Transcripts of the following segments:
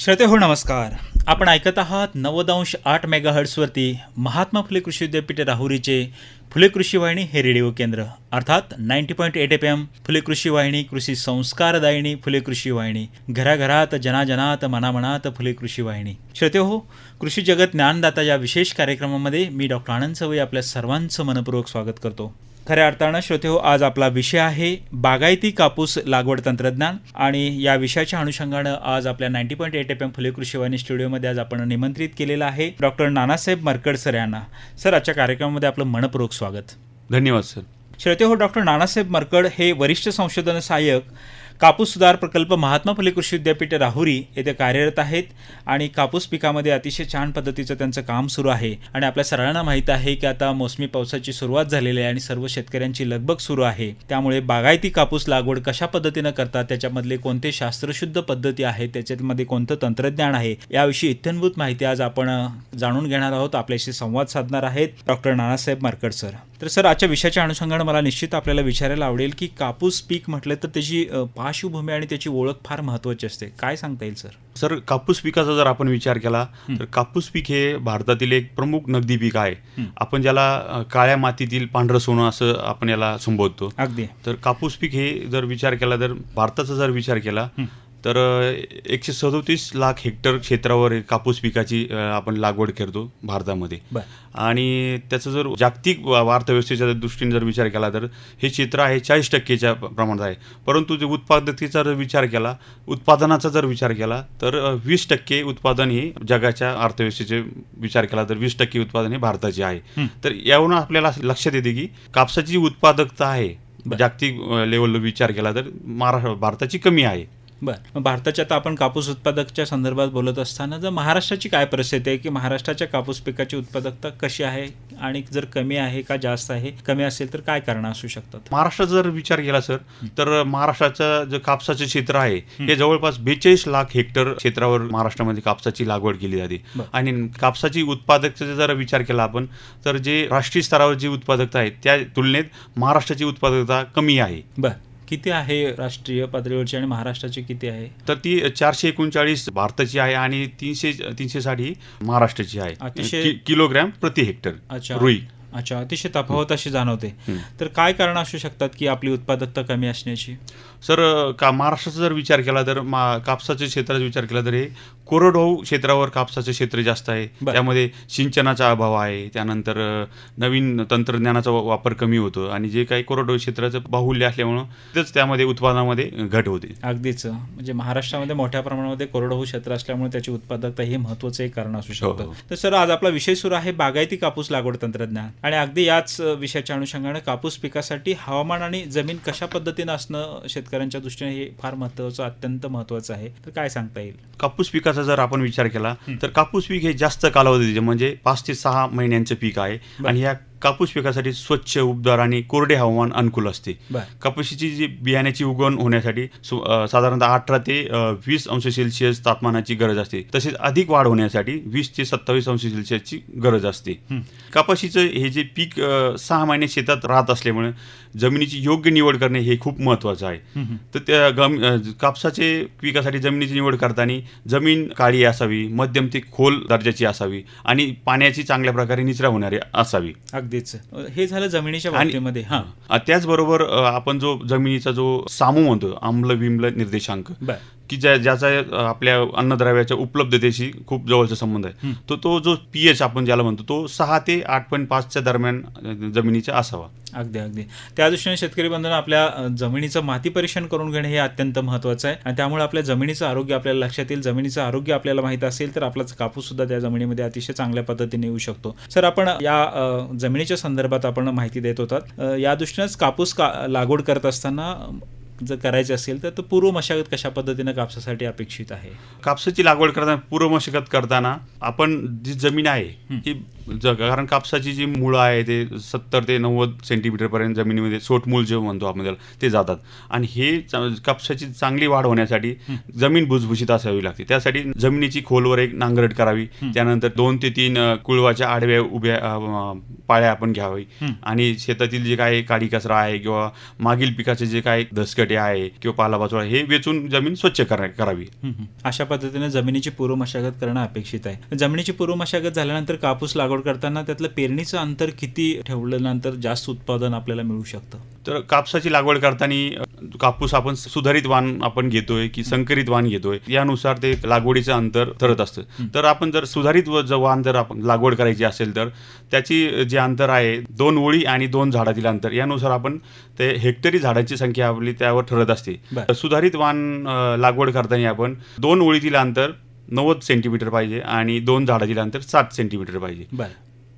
श्रोते हो नमस्कार. आपण ऐकत आहात 90.8 मेगाहर्ट्झवरती महात्मा फुले कृषी विद्यापीठ राहुरीचे फुले कृषी वाहिनी हे रेडिओ केंद्र अर्थात 90.8 FM फुले कृषी वाहिनी, कृषी संस्कारदायिनी फुले कृषी वाहिनी, घराघरात जनाजनात मनामनात फुले कृषी वाहिनी. श्रोते हो, कृषी जगत ज्ञानदाता या विशेष कार्यक्रमामध्ये मी डॉक्टर आनंद सवई आपल्या सर्वांचं मनपूर्वक स्वागत करतो. खऱ्या अर्थानं श्रोते हो, आज आपला विषय आहे बागायती कापूस लागवड तंत्रज्ञान आणि या विषयाच्या अनुषंगानं आज आपल्या 90.8 FM फुले कृषी वाहिनी स्टुडिओमध्ये आज आपण निमंत्रित केलेलं आहे डॉक्टर नानासाहेब मरकड सर यांना. सर, आजच्या कार्यक्रमामध्ये आपलं मनपूर्वक स्वागत. धन्यवाद सर. श्रोते हो, डॉक्टर नानासाहेब मरकड हे वरिष्ठ संशोधन सहाय्यक कापूस सुधार प्रकल्प महात्मा फुले कृषी विद्यापीठ राहुरी येथे कार्यरत आहेत आणि कापूस पिकामध्ये अतिशय छान पद्धतीचं त्यांचं काम सुरू आहे. आणि आपल्या सर्वांना माहीत आहे की आता मोसमी पावसाची सुरुवात झालेली आहे आणि सर्व शेतकऱ्यांची लगबग सुरू आहे. त्यामुळे बागायती कापूस लागवड कशा पद्धतीनं करतात, त्याच्यामधले कोणते शास्त्रशुद्ध पद्धती आहेत, त्याच्यामध्ये कोणतं तंत्रज्ञान आहे, याविषयी इत्थंभूत माहिती आज आपण जाणून घेणार आहोत. आपल्याशी संवाद साधणार आहेत डॉक्टर नानासाहेब मरकड सर. तर सर, आजच्या विषयाच्या अनुषंगानं मला निश्चित आपल्याला विचारायला आवडेल की कापूस पीक म्हटलं तर त्याची पार्श्वभूमी आणि त्याची ओळख फार महत्त्वाची असते. काय सांगता येईल सर? सर, कापूस पिकाचा जर आपण विचार केला तर कापूस पीक हे भारतातील एक प्रमुख नगदी पीक आहे. आपण ज्याला काळ्या मातीतील पांढरं सोनं असं आपण याला संबोधतो. अगदी. तर कापूस पीक हे जर विचार केला, तर भारताचा जर विचार केला तर 137 लाख हेक्टर क्षेत्रावर कापूस पिकाची आपण लागवड करतो भारतामध्ये. आणि त्याचं जर जागतिक अर्थव्यवस्थेच्या दृष्टीने जर विचार केला तर हे क्षेत्र आहे 40% प्रमाणात आहे. परंतु जे उत्पादकतेचा जर विचार केला, उत्पादनाचा जर विचार केला तर 20% उत्पादन हे जगाच्या अर्थव्यवस्थेचे विचार केला तर 20% उत्पादन हे भारताचे आहे. तर यावरून आपल्याला लक्षात येते की कापसाची उत्पादकता आहे जागतिक लेवलवर विचार केला तर भारताची कमी आहे. बरं, भारताच्या आता आपण कापूस उत्पादकच्या संदर्भात बोलत असताना जर महाराष्ट्राची काय परिस्थिती आहे की महाराष्ट्राच्या कापूस पिकाची उत्पादकता कशी आहे आणि जर कमी आहे का जास्त आहे, कमी असेल तर काय कारणं असू शकतात? महाराष्ट्राचा जर विचार केला सर तर महाराष्ट्राचं जे कापसाचे क्षेत्र आहे हे जवळपास 42 लाख हेक्टर क्षेत्रावर महाराष्ट्रामध्ये कापसाची लागवड केली जाते. आणि कापसाची उत्पादकतेचा जर विचार केला आपण तर जे राष्ट्रीय स्तरावर जी उत्पादकता आहे त्या तुलनेत महाराष्ट्राची उत्पादकता कमी आहे. बरं, किती आहे राष्ट्रीय पातळीवरची आणि महाराष्ट्राची किती आहे? तर ती 439 भारताची आहे आणि 360 ही महाराष्ट्राची आहे किलोग्रॅम प्रति हेक्टर. अच्छा, रुई. अच्छा, अतिशय तफावत अशी जाणवते. तर काय कारण असू शकतात की आपली उत्पादकता कमी असण्याची? सर, महाराष्ट्राचा जर विचार केला तर कापसाच्या क्षेत्राचा विचार केला तर हे कोरडवाहू क्षेत्रावर कापसाचे क्षेत्र जास्त आहे. त्यामध्ये सिंचनाचा अभाव आहे, त्यानंतर नवीन तंत्रज्ञानाचा वापर कमी होतो आणि जे काही कोरडवाहू क्षेत्राचं बाहुल्य असल्यामुळं तेच त्यामध्ये उत्पादनामध्ये घट होते. अगदीच, म्हणजे महाराष्ट्रामध्ये मोठ्या प्रमाणामध्ये कोरडवाहू क्षेत्र असल्यामुळे त्याची उत्पादकता हे महत्त्वाचं एक कारण असू शकतं. तर सर, आज आपला विषय सुरू आहे बागायती कापूस लागवड तंत्रज्ञान आणि अगदी याच विषयाच्या अनुषंगाने कापूस पिकासाठी हवामान आणि जमीन कशा पद्धतीनं असणं शेतकऱ्यांच्या दृष्टीने हे फार महत्त्वाचं, अत्यंत महत्त्वाचं आहे. तर काय सांगता येईल? कापूस पिकाचा जर आपण विचार केला तर कापूस पीक हे जास्त कालावधीचे म्हणजे 5 ते 6 महिन्यांचं पीक आहे आणि या कापूस पिकासाठी स्वच्छ, उबदार आणि कोरडे हवामान अनुकूल असते. कापूसीची जी बियाण्याची उगवण होण्यासाठी साधारणतः 18 ते 20 अंश सेल्सिअस तापमानाची गरज असते. तसेच अधिक वाढ होण्यासाठी 20 ते 27 अंश सेल्सिअसची गरज असते. कपाशीचं हे जे पीक 6 महिने शेतात राहत असल्यामुळे जमिनीची योग्य निवड करणे हे खूप महत्त्वाचं आहे. तर त्या कापसाचे पिकासाठी जमिनीची निवड करताना जमीन काळी असावी, मध्यम ते खोल दर्जाची असावी आणि पाण्याची चांगल्या प्रकारे निचरा होणारी असावी. अगदीच, हे झालं जमिनीच्या बाबतीमध्ये. त्याचबरोबर आपण जो जमिनीचा जो सामू म्हणतो, आम्ल विम्ल निर्देशांक, की ज्याचा आपल्या अन्नद्रव्याच्या उपलब्धतेशी खूप जवळचा संबंध आहे, तो जो pH आपण ज्याला म्हणतो तो 6 ते 8.5च्या दरम्यान जमिनीचा असावा. अगदी अगदी त्या दृष्टीने शेतकरी बंधूंना आपल्या जमिनीचं माती परीक्षण करून घेणे हे अत्यंत महत्त्वाचं आहे आणि त्यामुळे आपल्या जमिनीचं आरोग्य आपल्याला लक्षात येईल. जमिनीचं आरोग्य आपल्याला माहित असेल तर आपला कापूस सुद्धा त्या जमिनीमध्ये अतिशय चांगल्या पद्धतीने येऊ शकतो. सर, आपण या जमिनीच्या संदर्भात आपण माहिती देत होतात. या दृष्टीनेच कापूस लागवड करत असताना जर करायचे असेल तर पूर्व मशागत कशा पद्धतीने कापसासाठी अपेक्षित आहे? कापसाची लागवड करताना पूर्व मशागत करताना आपण जी जमीन आहे ही कारण कापसाची जी मुळं आहे ते 70 ते 90 सेंटीमीटरपर्यंत जमिनीमध्ये सोटमूळ जे म्हणतो आपण त्याला ते जातात आणि हे कापसाची चांगली वाढ होण्यासाठी जमीन भुसभुशीत असावी लागते. त्यासाठी जमिनीची खोलवर एक नांगरट करावी, त्यानंतर 2 ते 3 कुळवाच्या आडव्या उभ्या पाळ्या आपण घ्यावी आणि शेतातील जे काही काडी कचरा आहे किंवा मागील पिकाचे जे काही दसकट विक्रीसाठी आहे किंवा पालापाचोळा हे वेचून जमीन स्वच्छ करावी. अशा पद्धतीने जमिनीची पूर्व मशागत करणं अपेक्षित आहे. जमिनीची पूर्व मशागत झाल्यानंतर कापूस लागवड करताना त्यातलं पेरणीचं अंतर किती ठेवल्यानंतर जास्त उत्पादन आपल्याला मिळू शकतं? तर कापसाची लागवड करताना कापूस आपण सुधारित वाण आपण घेतोय की संकरित वाण घेतोय यानुसार ते लागवडीचं अंतर ठरत असतं. तर आपण जर सुधारित वाण जर आपण लागवड करायची असेल तर त्याची जे अंतर आहे 2 ओळी आणि 2 झाडातील अंतर यानुसार आपण ते हेक्टरी झाडांची संख्या आपली त्यावर ठरत असते. सुधारित वाण लागवड करताना आपण 2 ओळीतील अंतर 90 सेंटीमीटर पाहिजे आणि 2 झाडातील अंतर 7 सेंटीमीटर पाहिजे.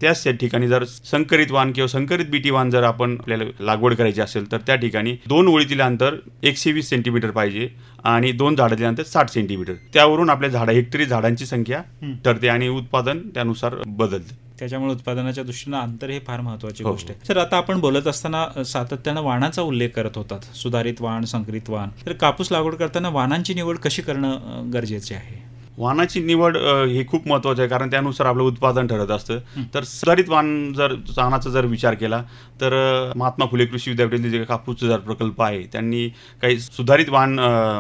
त्याच ठिकाणी जर संकरित वाण किंवा संकरित बीटी वाण जर आपण आपल्याला लागवड करायची असेल तर त्या ठिकाणी 2 ओळीतील अंतर 120 सेंटीमीटर पाहिजे आणि 2 झाडातील अंतर 60 सेंटीमीटर. त्यावरून आपल्या हेक्टरी झाडांची संख्या ठरते आणि उत्पादन त्यानुसार बदलते. त्याच्यामुळे उत्पादनाच्या दृष्टीनं अंतर हे फार महत्त्वाची गोष्ट आहे. तर आता आपण बोलत असताना सातत्यानं वाणाचा उल्लेख करत होतात, सुधारित वाण, संकरित वाण. तर कापूस लागवड करताना वाणांची निवड कशी करणं गरजेचे आहे? वाणाची निवड हे खूप महत्त्वाचं आहे कारण त्यानुसार आपलं उत्पादन ठरत असतं. तर सुधारित वाणाचा जर विचार केला तर महात्मा फुले कृषी विद्यापीठातील जे कापूसचा जर प्रकल्प आहे त्यांनी काही सुधारित वाण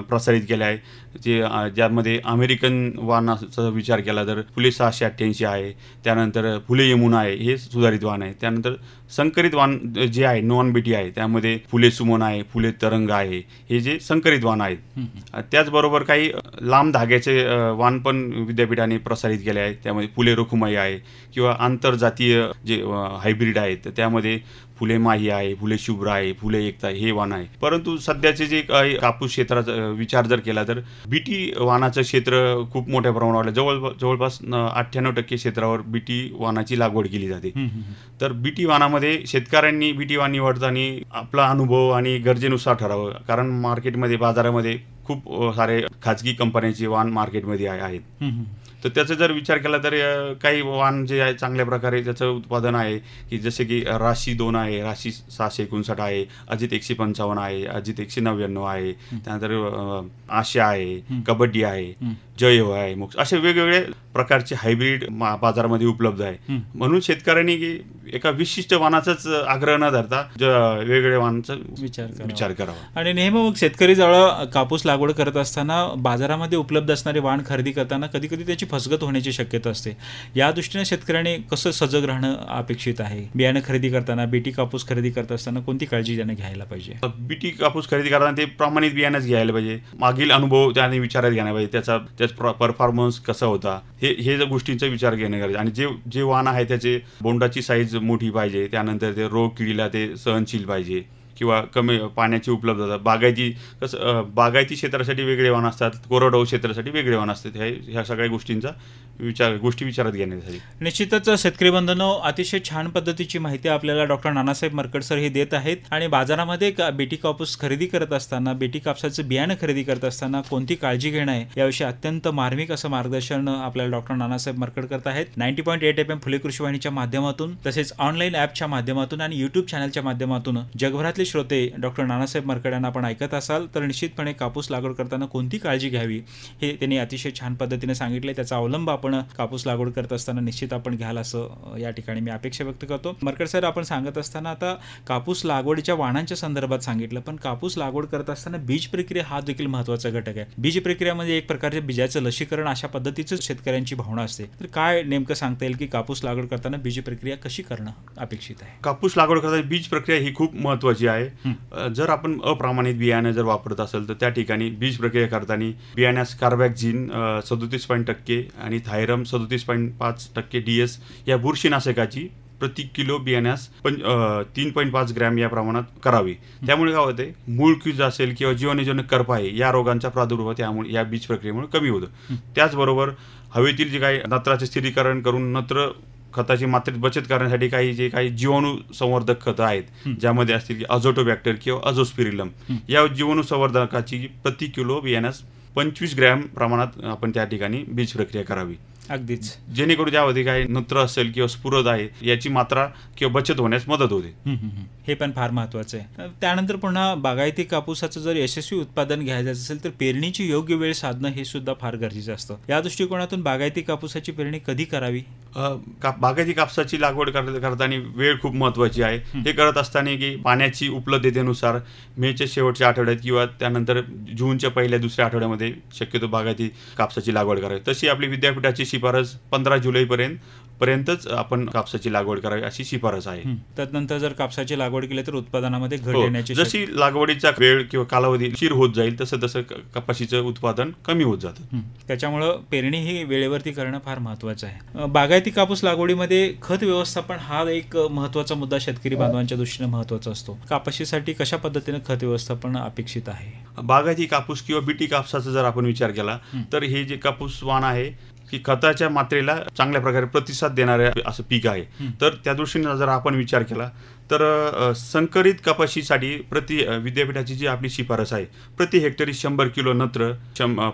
प्रसारित केले आहे ज्यामध्ये अमेरिकन वाणाचा विचार केला तर फुले 688 आहे, त्यानंतर फुले यमुना आहे, हे सुधारित वाण आहे. त्यानंतर संकरित वाण जे आहे नॉन बीटी आहे त्यामध्ये फुले सुमन आहे, फुले तरंग आहे, हे जे संकरित वाण आहेत. त्याचबरोबर काही लांब धाग्याचे वाण पण विद्यापीठाने प्रसारित केले आहेत. त्यामध्ये फुले रुखुमाई आहे किंवा आंतरजातीय जे हायब्रिड आहेत तर त्यामध्ये फुले माही आहे, फुले शुभ्र आहे, फुले एकता हे वाण आहे. परंतु सध्याचे जे काही कापूस क्षेत्राचा विचार जर केला तर बीटी वाणाचं क्षेत्र खूप मोठ्या प्रमाणावर जवळपास 98% क्षेत्रावर बीटी वाणाची लागवड केली जाते. तर बीटी वाणामध्ये शेतकऱ्यांनी बीटी वाण निवडताना आपला अनुभव आणि गरजेनुसार ठरावं कारण मार्केटमध्ये बाजारामध्ये खूप सारे खाजगी कंपन्यांचे वाण मार्केटमध्ये आहेत. तर त्याचा जर विचार केला तर काही वाण जे आहे चांगल्या प्रकारे त्याचं उत्पादन आहे की जसे की राशी 2 आहे, राशी 659 आहे, अजित 155 आहे, अजित 199 आहे, त्यानंतर आशा आहे, कबड्डी आहे, जय हो आहे, मोक्ष असे वेगवेगळे प्रकारचे हायब्रिड बाजारामध्ये उपलब्ध आहे. म्हणून शेतकऱ्यांनी एका विशिष्ट वाणाचाच आग्रह न धरता वेगवेगळ्या वाणाचा विचार करावा. आणि नेहमी मग शेतकरी जवळ कापूस लागवड करत असताना बाजारामध्ये उपलब्ध असणारे वाण खरेदी करताना कधी कधी त्याची फसगत होण्याची शक्यता असते. या दृष्टीने शेतकऱ्यांनी कसं सजग राहणं अपेक्षित आहे? बियाणं खरेदी करताना, बीटी कापूस खरेदी करत असताना कोणती काळजी त्याने घ्यायला पाहिजे? बीटी कापूस खरेदी करताना ते प्रमाणित बियाणंच घ्यायला पाहिजे. मागील अनुभव त्याने विचारात घ्यायला पाहिजे, त्याचा परफॉर्मन्स कसा होता हे गोष्टींचा विचार घेणं गरजेचं. आणि जे वाण आहे त्याचे बोंडाची साईज मोठी पाहिजे, त्यानंतर ते रोग किडीला ते सहनशील पाहिजे किंवा कमी पाण्याची उपलब्धता. बागायती क्षेत्रासाठी वेगळे वाण असतात, कोरडवाहू क्षेत्रासाठी वेगळे वाण असतात. ह्या सगळ्या गोष्टींचा गोष्टी विचारात घेण्यासाठी निश्चितच शेतकरी बंधूंनो, अतिशय छान पद्धतीची माहिती आपल्याला डॉक्टर नानासाहेब मरकड सर हे देत आहेत. आणि बाजारामध्ये बीटी कापूस खरेदी करत असताना, बीटी कापसाचं बियाणं खरेदी करत असताना कोणती काळजी घेणं आहे याविषयी अत्यंत मार्मिक असं मार्गदर्शन आपल्याला डॉक्टर नानासाहेब मरकड करत आहेत. 90.8 FM फुले कृषी वाहिनीच्या माध्यमातून, तसेच ऑनलाईन ॲपच्या माध्यमातून आणि यूट्यूब चॅनलच्या माध्यमातून जगभरातले श्रोते डॉक्टर नानासाहेब मरकड यांना आपण ऐकत असाल तर निश्चितपणे कापूस लागवड करताना कोणती काळजी घ्यावी हे त्यांनी अतिशय छान पद्धतीने सांगितले. त्याचा अवलंब आपण कापूस लागवड करत असताना निश्चित आपण घ्याल असं या ठिकाणी मी अपेक्षा व्यक्त करतो. मरकड सर, आपण सांगत असताना आता कापूस लागवडीच्या वाणांच्या संदर्भात सांगितलं, पण कापूस लागवड करत असताना बीज प्रक्रिया हा देखील महत्त्वाचा घटक आहे. बीज प्रक्रियामध्ये एक प्रकारचे बीजाचं लसीकरण अशा पद्धतीचं शेतकऱ्यांची भावना असते. तर काय नेमकं सांगता येईल की कापूस लागवड करताना बीज प्रक्रिया कशी करणं अपेक्षित आहे? कापूस लागवड करताना बीज प्रक्रिया ही खूप महत्त्वाची आहे. जर आपण अप्रमाणित बियाणं जर वापरत असेल तर त्या ठिकाणी बीज प्रक्रिया करताना बियाण्यास कार्बॅक्झिन 37% आणि थायरम 37.5% DS या बुरशीनाशकाची प्रति किलो बियाण्यास 3.5 ग्रॅम या प्रमाणात करावी. त्यामुळे काय होते, मूळ कीड असेल किंवा जीवनजन्य करप आहे या रोगांचा प्रादुर्भाव त्यामुळे या बीज प्रक्रियेमुळे कमी होतो. त्याचबरोबर हवेतील जे काही नत्राचे स्थिरीकरण करून नत्र खताची मात्रेत बचत करण्यासाठी काही जीवाणू संवर्धक खतं आहेत ज्यामध्ये असतील की अझोटोबॅक्टर किंवा अझोस्पिरिलम या जीवाणू संवर्धकाची प्रति किलो बियाण्यास 25 ग्रॅम प्रमाणात आपण त्या ठिकाणी बीज प्रक्रिया करावी. अगदीच, जेणेकरून त्यामध्ये काही नत्र असेल किंवा स्फुरद आहे याची मात्रा किंवा बचत होण्यास मदत होते. हे पण फार महत्त्वाचं आहे. त्यानंतर पुन्हा बागायती कापूसाचं जर यशस्वी उत्पादन घ्यायचं असेल तर पेरणीची योग्य वेळ साधणं हे सुद्धा फार गरजेचं असतं. या दृष्टिकोनातून बागायती कापूसाची पेरणी कधी करावी? बागायती कापसाची लागवड करताना वेळ खूप महत्त्वाची आहे. हे करत असताना की पाण्याची उपलब्धतेनुसार मेच्या शेवटच्या आठवड्यात किंवा त्यानंतर जूनच्या पहिल्या दुसऱ्या आठवड्यामध्ये शक्यतो बागायती कापसाची लागवड करावी. तशी आपली विद्यापीठाची शिफारस 15 जुलैपर्यंतच आपण कापसाची लागवड करावी अशी शिफारस आहे. त्यानंतर जर कापसाची लागवड केली तर उत्पादनामध्ये घट येण्याची जशी लागवडीचा वेळ किंवा कालावधी उशीर होत जाईल तसं कपाशीचं उत्पादन कमी होत जातं. त्याच्यामुळं पेरणी ही वेळेवरती करणं फार महत्त्वाचं आहे. बागायती कापूस लागवडीमध्ये खत व्यवस्थापन हा एक महत्त्वाचा मुद्दा शेतकरी बांधवांच्या दृष्टीने महत्त्वाचा असतो. कापशीसाठी कशा पद्धतीने खत व्यवस्थापन अपेक्षित आहे? बागायती कापूस किंवा बीटी कापसाचा जर आपण विचार केला तर हे जे कापूस वाण आहे की खताच्या मात्रेला चांगल्या प्रकारे प्रतिसाद देणारे असं पीक आहे. तर त्या दृष्टीने जर आपण विचार केला तर संकरित कपाशीसाठी विद्यापीठाची जी आपली शिफारस आहे प्रति हेक्टरी 100 किलो नत्र,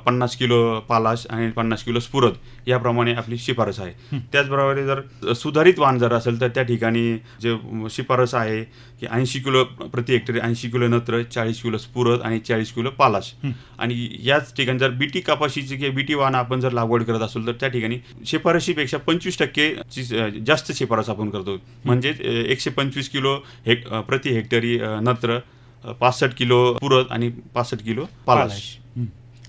50 किलो पालाश आणि 50 किलो स्फुरद याप्रमाणे आपली शिफारस आहे. त्याचप्रमाणे जर सुधारित वाण जर असेल तर त्या ठिकाणी जे शिफारस आहे की 80 किलो प्रति हेक्टरी, 80 किलो नत्र, 40 किलो स्फुरद आणि 40 किलो पालाश. आणि याच ठिकाणी जर बीटी कपाशीची किंवा बीटी वाण आपण जर लागवड करत असेल तर त्या ठिकाणी शिफारशीपेक्षा 25% जास्त शिफारस आपण करतो. म्हणजे 125 किलो प्रति हेक्टरी नत्र, 65 किलो स्फुरद आणि 65 किलो पालाश.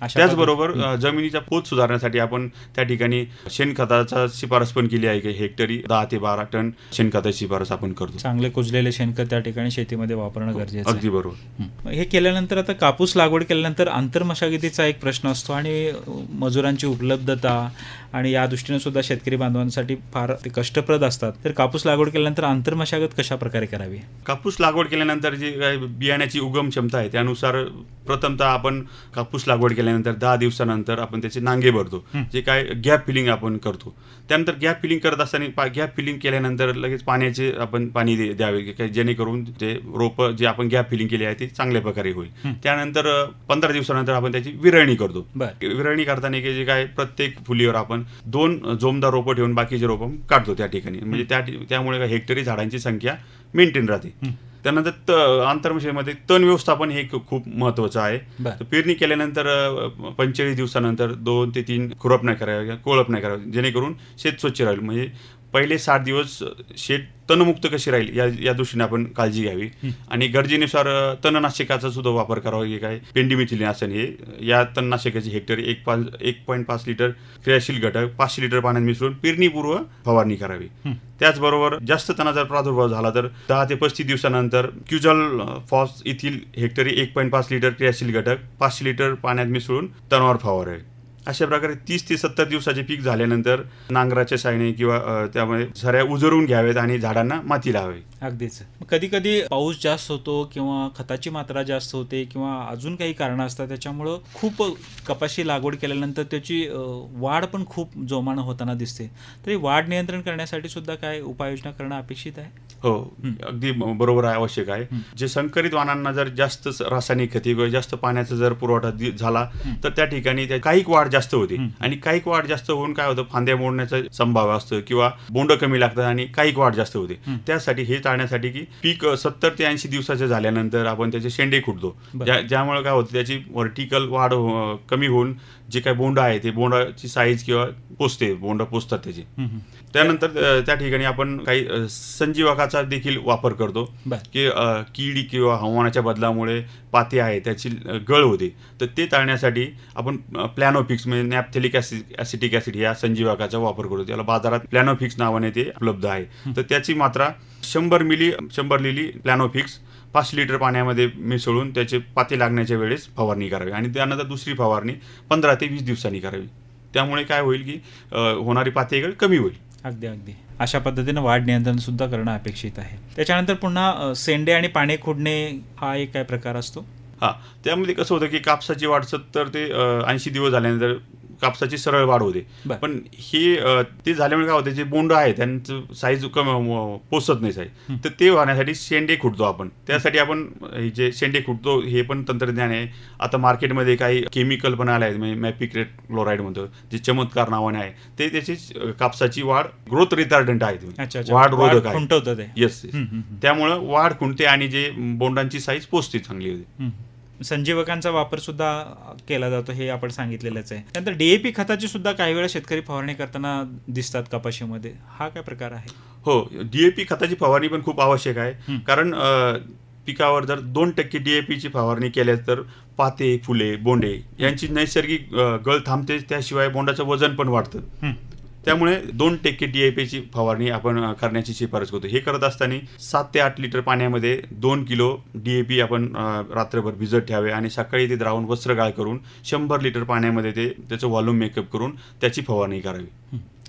त्याचबरोबर जमिनीचा पोत सुधारण्यासाठी आपण त्या ठिकाणी शेणखताचा शिफारस पण केली आहे की हेक्टरी 10 ते 12 टन शेणखताची शिफारस आपण करतो. चांगले कुजलेले शेणखत त्या ठिकाणी शेतीमध्ये वापरणं गरजेचं आहे. अगदी बरोबर. हे केल्यानंतर आता कापूस लागवड केल्यानंतर आंतरमशागतीचा एक प्रश्न असतो आणि मजुरांची उपलब्धता आणि या दृष्टीने सुद्धा शेतकरी बांधवांसाठी फार ते कष्टप्रद असतात. तर कापूस लागवड केल्यानंतर आंतरमशागत कशा प्रकारे करावी? कापूस लागवड केल्यानंतर जी काय बियाण्याची उगम क्षमता आहे त्यानुसार प्रथमतः आपण कापूस लागवड केल्यानंतर 10 दिवसानंतर आपण त्याचे नांगे भरतो, जे काय गॅप फिलिंग आपण करतो. त्यानंतर गॅप फिलिंग करत असताना गॅप फिलिंग केल्यानंतर लगेच पाण्याचे आपण पाणी द्यावे जेणेकरून ते रोपं जे आपण गॅप फिलिंग केली आहे ते चांगल्या प्रकारे होईल. त्यानंतर 15 दिवसानंतर आपण त्याची विरळणी करतो. विरळणी करताना की जे काय प्रत्येक फुलीवर आपण 2 जोमदार रोपं ठेवून बाकीचे रोपं काढतो त्या ठिकाणी. म्हणजे त्यामुळे हेक्टरी झाडांची संख्या मेंटेन राहते. त्यानंतर आंतरमशागतीमध्ये तण व्यवस्थापन हे खूप महत्त्वाचं आहे. पेरणी केल्यानंतर 45 दिवसानंतर 2 ते 3 खुरपण्या कराव्या, कोळपण्या कराव्या जेणेकरून शेत स्वच्छ राहील. म्हणजे पहिले 60 दिवस शेत तणमुक्त कशी राहील या दृष्टीने आपण काळजी घ्यावी. आणि गरजेनुसार तणनाशकाचा सुद्धा वापर करावा. की काय पेंडिमिथिलिन हे या तणनाशकाची हेक्टरी 1.5 लिटर क्रियाशील घटक 500 लिटर पाण्यात मिसळून पेरणीपूर्व फवारणी करावी. त्याचबरोबर जास्त तणाचा प्रादुर्भाव झाला तर 10 ते 35 दिवसानंतर क्युझल फॉस येथील हेक्टरी 1.5 लिटर क्रियाशील घटक 500 लिटर पाण्यात मिसळून तणावर फवारावे. अशा प्रकारे 30 ते 70 दिवसाचे पीक झाल्यानंतर नांगराच्या साहाय्याने किंवा त्यामुळे झऱ्या उजरून घ्यावेत आणि झाडांना माती लावावी. अगदीच. कधी कधी पाऊस जास्त होतो किंवा खताची मात्रा जास्त होते किंवा अजून काही कारणं असतात त्याच्यामुळं खूप कपाशी लागवड केल्यानंतर त्याची वाढ पण खूप जोमानं होताना दिसते. तरी वाढ नियंत्रण करण्यासाठी सुद्धा काय उपाययोजना करणं अपेक्षित आहे? हो, अगदी बरोबर आहे, आवश्यक आहे. जे संकरित वाणांना जर जास्त रासायनिक खते किंवा जास्त पाण्याचा जर पुरवठा झाला तर त्या ठिकाणी काही वाढ जास्त होते आणि काही वाढ जास्त होऊन काय होतं फांद्या मोडण्याचा संभाव्य असतं किंवा बोंड कमी लागतात आणि काही वाढ जास्त होते. त्यासाठी हे टाळण्यासाठी की पीक 70 ते 80 दिवसाचे झाल्यानंतर आपण त्याचे शेंडे खुडतो. ज्यामुळे काय होतं त्याची व्हर्टिकल वाढ कमी होऊन जे काही बोंड आहे ते बोंडाची साईज किंवा बोंड पोचतात त्याची. त्यानंतर त्या ठिकाणी आपण काही संजीवकाचा देखील वापर करतो की कीड किंवा हवामानाच्या बदलामुळे पाती आहे त्याची गळ होते. तर ते टाळण्यासाठी आपण प्लॅनोफिक्स म्हणजे नॅपथेलिक ॲसिटिक ॲसिड या संजीवकाचा वापर करतो. त्याला बाजारात प्लॅनोफिक्स नावाने ते उपलब्ध आहे. तर त्याची मात्रा 100 मिली प्लॅनोफिक्स 5 लिटर पाण्यामध्ये मिसळून त्याचे पाती लागण्याच्या वेळेस फवारणी करावी आणि त्यानंतर दुसरी फवारणी 15 ते 20 दिवसांनी करावी. त्यामुळे काय होईल की होणारी पातीगळ कमी होईल. अगदी अगदी अशा पद्धतीने वाढ नियंत्रण सुद्धा करणं अपेक्षित आहे. त्याच्यानंतर पुन्हा शेंडे आणि पाने खोडणे हा एक काय प्रकार असतो? त्यामध्ये कसं होतं की कापसाची वाढ 70 ते 80 दिवस झाल्यानंतर कापसाची सरळ वाढ होते. पण हे ते झाल्यामुळे काय होते जे बोंड आहे त्यांचं साईज पोचत नाही साईज. तर ते होण्यासाठी शेंडे खुडतो आपण. त्यासाठी आपण जे शेंडे खुडतो हे पण तंत्रज्ञान आहे. आता मार्केटमध्ये काही केमिकल पण आले आहेत म्हणजे मॅपिक्रेट क्लोराईड म्हणतो जे चमत्कार नावाने आहे. ते त्याची कापसाची वाढ ग्रोथ रिटार्डंट आहे, वाढ रोधक आहे. येस, त्यामुळं वाढ खुंटते आणि जे बोंडांची साईज पोचते चांगली होते. संजीवकांचा वापर सुद्धा केला जातो हे आपण सांगितलेलंच आहे. त्यानंतर DAP खताची सुद्धा काही वेळा शेतकरी फवारणी करताना दिसतात कपाशीमध्ये, हा काय प्रकार आहे? हो, DAP खताची फवारणी पण खूप आवश्यक आहे. कारण पिकावर जर 2% DAP ची फवारणी केल्या तर पाते, फुले, बोंडे यांची नैसर्गिक गळ थांबते, त्याशिवाय बोंडाचं वजन पण वाढतं. त्यामुळे 2% DAP ची फवारणी आपण करण्याची शिफारस करतो. हे करत असताना 7 ते 8 लिटर पाण्यामध्ये 2 किलो DAP आपण रात्रभर भिजत ठेवावे आणि सकाळी ते द्रावण वस्त्रगाळ करून 100 लिटर पाण्यामध्ये त्याचं व्हॉल्यूम मेकअप करून त्याची फवारणी करावी.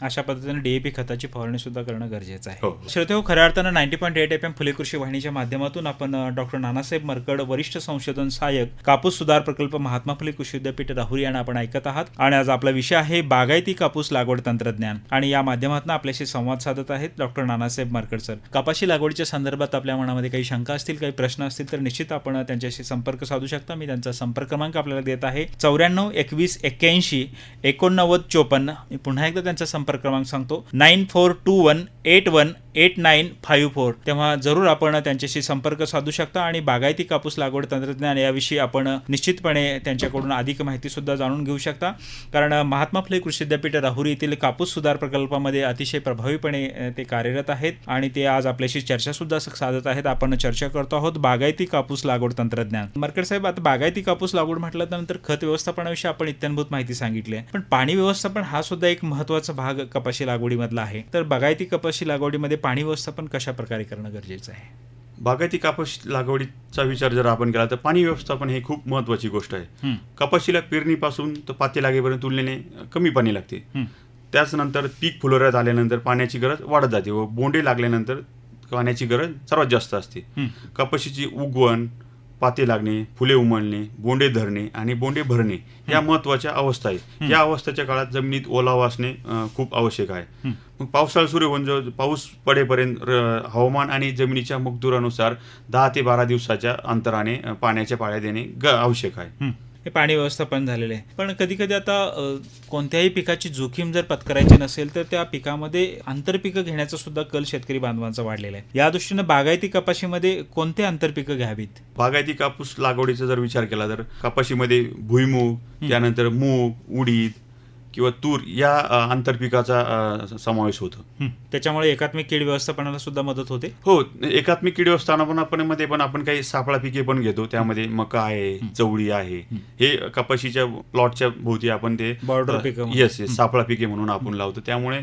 अशा पद्धतीने DAP खताची फवारणी सुद्धा करणं गरजेचं आहे. हो. श्रोते, खऱ्या अर्थानं 90.8 FM फुले कृषी वाहिनीच्या माध्यमातून आपण डॉक्टर नानासाहेब मरकड, वरिष्ठ संशोधन सहाय्यक, कापूस सुधार प्रकल्प, महात्मा फुले कृषी विद्यापीठ राहुरी यांना आपण ऐकत आहात. आणि आज आपला विषय आहे बागायती कापूस लागवड तंत्रज्ञान. आणि या माध्यमातून आपल्याशी संवाद साधत आहेत डॉक्टर नानासाहेब मरकड सर. कपाशी लागवडीच्या संदर्भात आपल्या मनामध्ये काही शंका असतील, काही प्रश्न असतील तर निश्चित आपण त्यांच्याशी संपर्क साधू शकता. मी त्यांचा संपर्क क्रमांक आपल्याला देत आहे 94 21 81 89 54. मी पुन्हा एकदा त्यांचा संपर्क क्रमांक सांगतो 9421818954. तेव्हा जरूर आपण त्यांच्याशी संपर्क साधू शकता आणि बागायती कापूस लागवड तंत्रज्ञान याविषयी आपण निश्चितपणे त्यांच्याकडून अधिक माहिती सुद्धा जाणून घेऊ शकता. कारण महात्मा फुले कृषी विद्यापीठ राहुरी येथील कापूस सुधार प्रकल्पामध्ये अतिशय प्रभावीपणे ते कार्यरत आहेत आणि ते आज आपल्याशी चर्चा सुद्धा साधत आहेत. आपण चर्चा करतो आहोत बागायती कापूस लागवड तंत्रज्ञान. मरकड साहेब, आता बागायती कापूस लागवड म्हटल्यानंतर खत व्यवस्थापनाविषयी आपण इत्थंभूत माहिती सांगितली आहे, पण पाणी व्यवस्थापन हा सुद्धा एक महत्त्वाचा भाग कपाशी लागवडीमधला आहे. तर बागायती कपाशी लागवडीमध्ये पाणी व्यवस्थापन कशा प्रकारे करणं गरजेचं आहे? बागायती कापूस लागवडीचा विचार जर आपण केला तर पाणी व्यवस्थापन हे खूप महत्त्वाची गोष्ट आहे. कपाशीला पेरणीपासून तर पाती लागेपर्यंत तुलनेने कमी पाणी लागते. त्याचनंतर पीक फुलोऱ्यात आल्यानंतर पाण्याची गरज वाढत जाते व बोंडे लागल्यानंतर पाण्याची गरज सर्वात जास्त असते. कपाशीची उगवण, पाते लागणे, फुले उमलणे, बोंडे धरणे आणि बोंडे भरणे या महत्त्वाच्या अवस्था आहेत. या अवस्थेच्या काळात जमिनीत ओलावा असणे खूप आवश्यक आहे. मग पावसाळा सुरू होऊन पाऊस पडेपर्यंत हवामान आणि जमिनीच्या मुखदुरानुसार 10 ते 12 दिवसाच्या अंतराने पाण्याच्या पाळ्या देणे आवश्यक आहे. हे पाणी व्यवस्थापन झालेलं आहे. पण कधी कधी आता कोणत्याही पिकाची जोखीम जर पत्करायची नसेल तर त्या पिकामध्ये आंतरपिकं घेण्याचा सुद्धा कल शेतकरी बांधवांचा वाढलेला आहे. या दृष्टीनं बागायती कपाशीमध्ये कोणते आंतरपिकं घ्यावीत? बागायती कापूस लागवडीचा जर विचार केला तर कपाशीमध्ये भुईमूग, त्यानंतर मूग, उडीद किंवा तूर या आंतरपिकाचा समावेश होतो. त्याच्यामुळे एकात्मिक कीड व्यवस्थापनाला सुद्धा मदत होते. हो, एकात्मिक कीड व्यवस्थापनामध्ये पण आपण काही सापळा पिके पण घेतो. त्यामध्ये मका आहे, चवळी आहे. हे कपाशीच्या प्लॉटच्या भोवती आपण ते बॉर्डर पिकं, येस सापळा पिके म्हणून आपण लावतो. त्यामुळे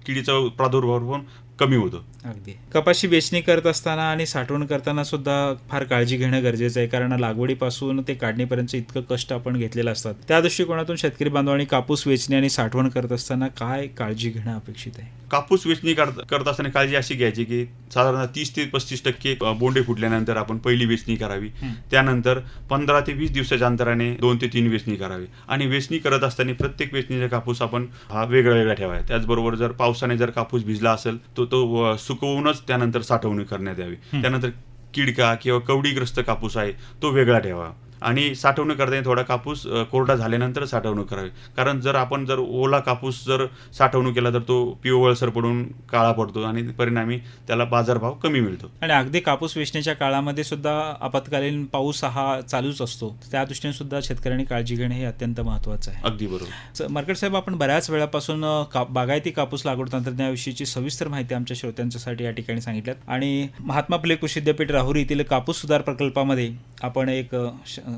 किडीचा प्रादुर्भाव पण कमी होतो. अगदी. कपाशी वेचणी करत असताना आणि साठवण करताना सुद्धा फार काळजी घेणं गरजेचं आहे, कारण लागवडीपासून ते काढणीपर्यंत इतकं कष्ट आपण घेतलेलं असतात. त्या दृष्टिकोनातून शेतकरी बांधवांनी कापूस वेचणी आणि साठवण करत असताना काय काळजी घेणं अपेक्षित आहे? कापूस वेचणी करत असताना काळजी अशी घ्यायची की साधारण 30 ते 35% बोंडे फुटल्यानंतर आपण पहिली वेचणी करावी. त्यानंतर 15 ते 20 दिवसाच्या अंतराने 2 ते 3 वेचणी करावी. आणि वेचणी करत असताना प्रत्येक वेचणीचा कापूस आपण हा वेगळा वेगळा ठेवावा. त्याचबरोबर जर पावसाने जर कापूस भिजला असेल तो सुकवूनच त्यानंतर साठवणूक करण्यात यावी. त्यानंतर किडका किंवा कवडीग्रस्त कापूस आहे तो वेगळा ठेवा. आणि साठवणूक करताना थोडा कापूस कोरडा झाल्यानंतर साठवणूक करावी. कारण जर आपण ओला कापूस जर साठवणूक केला तर तो पिवळसर पडून काळा पडतो आणि परिणामी त्याला बाजारभाव कमी मिळतो. आणि अगदी कापूस वेचणीच्या काळामध्ये सुद्धा आपत्कालीन पाऊस हा चालूच असतो. त्या दृष्टीने सुद्धा शेतकऱ्यांनी काळजी घेणे हे अत्यंत महत्त्वाचं आहे. अगदी बरोबर. मरकड साहेब, आपण बऱ्याच वेळापासून बागायती कापूस लागवड तंत्रज्ञानाविषयीची सविस्तर माहिती आमच्या श्रोत्यांच्यासाठी या ठिकाणी सांगितल्यात. आणि महात्मा फुले कृषी विद्यापीठ राहुरी येथील कापूस सुधार प्रकल्पामध्ये आपण एक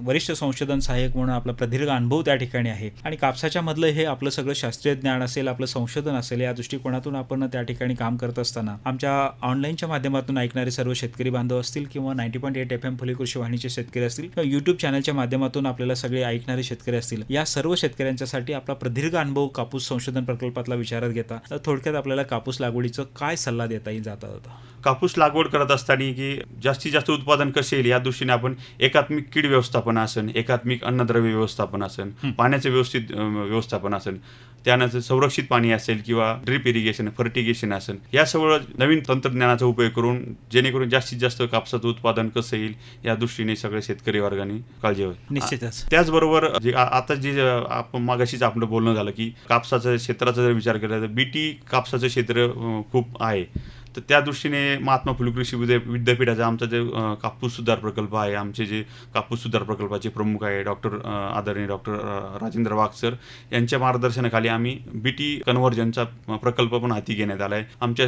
वरिष्ठ संशोधन सहाय्यक म्हणून आपला प्रदीर्घ अनुभव त्या ठिकाणी आहे. आणि कापसाच्या मधलं हे आपलं सगळं शास्त्रीय ज्ञान असेल, आपलं संशोधन असेल, या दृष्टिकोनातून आपण त्या ठिकाणी काम करत असताना आमच्या ऑनलाईनच्या माध्यमातून ऐकणारे सर्व शेतकरी बांधव असतील किंवा 90.8 FM फुले कृषी वाहिनीचे शेतकरी असतील किंवा युट्यूब चॅनलच्या माध्यमातून आपल्याला सगळे ऐकणारे शेतकरी असतील, या सर्व शेतकऱ्यांच्यासाठी आपला प्रदीर्घ अनुभव कापूस संशोधन प्रकल्पातला विचारात घेता थोडक्यात आपल्याला कापूस लागवडीचं काय सल्ला देता येईल जाता जाता? कापूस लागवड करत असताना की जास्तीत जास्त उत्पादन कसे येईल या दृष्टीने आपण एकात्मिक कीड व्यवस्थापन असेल, एकात्मिक अन्नद्रव्य व्यवस्थापन असेल, पाण्याचं व्यवस्थित व्यवस्थापन असेल, त्यानंतर संरक्षित पाणी असेल किंवा ड्रिप इरिगेशन, फर्टिगेशन असेल, या सगळं नवीन तंत्रज्ञानाचा उपयोग करून जेणेकरून जास्तीत जास्त कापसाचं उत्पादन कसं येईल या दृष्टीने सगळे शेतकरी वर्गाने काळजी घ्यावी. निश्चितच. त्याचबरोबर आता जे आपण मागाशीच आपलं बोलणं झालं की कापसाच्या क्षेत्राचा जर विचार केला तर बीटी कापसाचं क्षेत्र खूप आहे. तर त्या दृष्टीने महात्मा फुले कृषी विद्यापीठाचा आमचा जे कापूस सुधार प्रकल्प आहे, आमचे जे कापूस सुधार प्रकल्पाचे प्रमुख आहे आदरणीय डॉक्टर राजेंद्र वाघ सर यांच्या मार्गदर्शनाखाली आम्ही बीटी कन्व्हर्जनचा प्रकल्प पण हाती घेण्यात आला आहे. आमच्या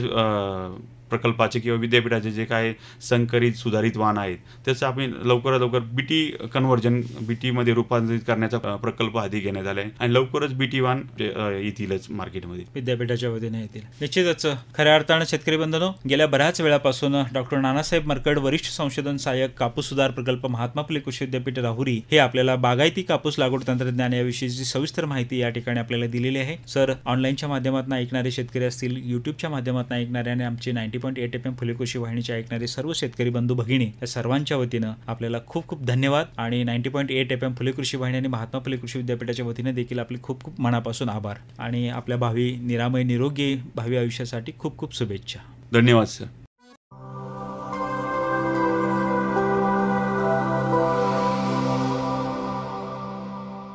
प्रकल्पाचे किंवा विद्यापीठाचे जे काय संकरित सुधारित वाण आहेत त्याचं आपण लवकरात लवकर बीटी कन्व्हर्जन बीटीमध्ये रूपांतरित करण्याचा प्रकल्प हाती घेण्यात आला आहे आणि लवकरच बीटी वाण येतीलच मार्केटमध्ये, विद्यापीठाच्या वतीने येतील. निश्चितच खऱ्या अर्थानं शेतकरी बंधनो, गेल्या बऱ्याच वेळापासून डॉक्टर नानासाहेब मरकड वरिष्ठ संशोधन सहाय्यक कापूस सुधार प्रकल्प महात्मा फुले कृषी विद्यापीठ राहुरी हे आपल्याला बागायती कापूस लागवड तंत्रज्ञान याविषयीची सविस्तर माहिती या ठिकाणी आपल्याला दिलेली आहे. सर, ऑनलाईनच्या माध्यमातून ऐकणारे शेतकरी असतील, युट्यूबच्या माध्यमातून ऐकणारे आणि आमचे 90.8 FM फुले कृषी वाहिनीचे ऐकणारे सर्व शेतकरी बंधू भगिनी या सर्वांच्या वतीनं आपल्याला खूप खूप धन्यवाद आणि 90.8 FM फुले कृषी वाहिनी आणि महात्मा फुले कृषी विद्यापीठाच्या वतीने देखील आपले खूप खूप मनापासून आभार आणि आपल्या भावी निरामय निरोगी भावी आयुष्यासाठी खूप खूप शुभेच्छा. धन्यवाद सर.